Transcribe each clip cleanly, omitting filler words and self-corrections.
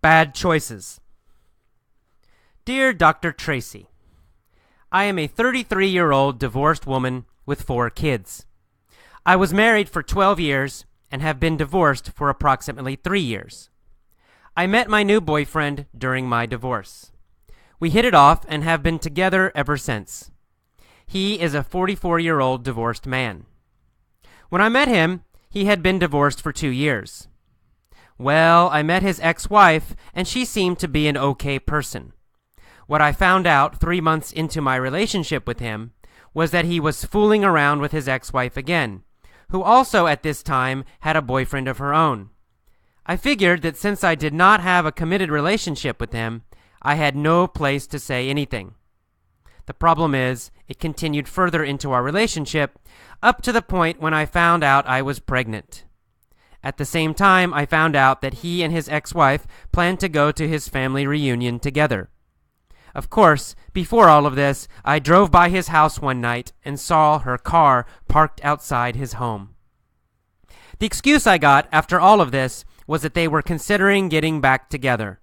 Bad choices. Dear Dr. Tracy, I am a 33-year-old divorced woman with 4 kids. I was married for 12 years and have been divorced for approximately 3 years. I met my new boyfriend during my divorce. We hit it off and have been together ever since. He is a 44-year-old divorced man. When I met him, he had been divorced for 2 years. Well, I met his ex-wife, and she seemed to be an okay person. What I found out 3 months into my relationship with him was that he was fooling around with his ex-wife again, who also at this time had a boyfriend of her own. I figured that since I did not have a committed relationship with him, I had no place to say anything. The problem is, it continued further into our relationship, up to the point when I found out I was pregnant. At the same time, I found out that he and his ex-wife planned to go to his family reunion together. Of course, before all of this, I drove by his house one night and saw her car parked outside his home. The excuse I got after all of this was that they were considering getting back together.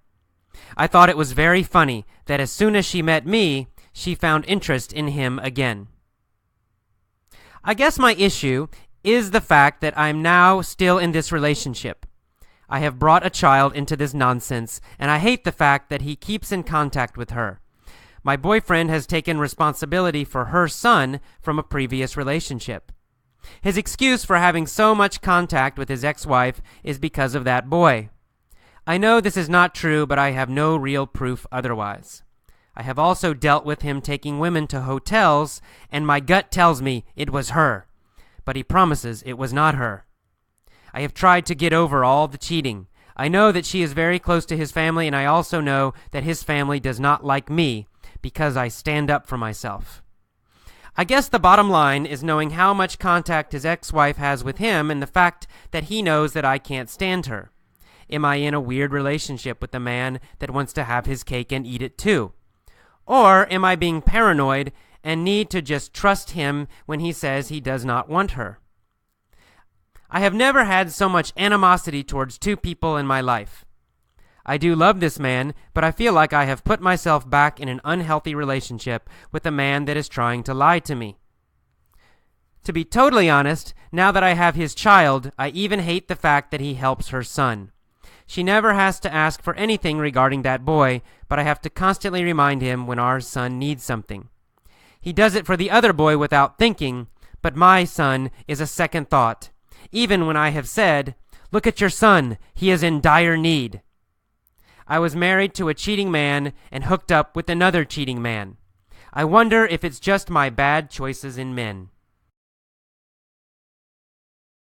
I thought it was very funny that as soon as she met me, she found interest in him again. I guess my issue is the fact that I'm now still in this relationship. I have brought a child into this nonsense, and I hate the fact that he keeps in contact with her. My boyfriend has taken responsibility for her son from a previous relationship. His excuse for having so much contact with his ex-wife is because of that boy. I know this is not true, but I have no real proof otherwise. I have also dealt with him taking women to hotels, and my gut tells me it was her, but he promises it was not her. I have tried to get over all the cheating. I know that she is very close to his family, and I also know that his family does not like me because I stand up for myself. I guess the bottom line is knowing how much contact his ex-wife has with him and the fact that he knows that I can't stand her. Am I in a weird relationship with a man that wants to have his cake and eat it too? Or am I being paranoid and need to just trust him when he says he does not want her? I have never had so much animosity towards 2 people in my life. I do love this man, but I feel like I have put myself back in an unhealthy relationship with a man that is trying to lie to me. To be totally honest, now that I have his child, I even hate the fact that he helps her son. She never has to ask for anything regarding that boy, but I have to constantly remind him when our son needs something. He does it for the other boy without thinking, but my son is a second thought, even when I have said, "Look at your son, he is in dire need." I was married to a cheating man and hooked up with another cheating man. I wonder if it's just my bad choices in men.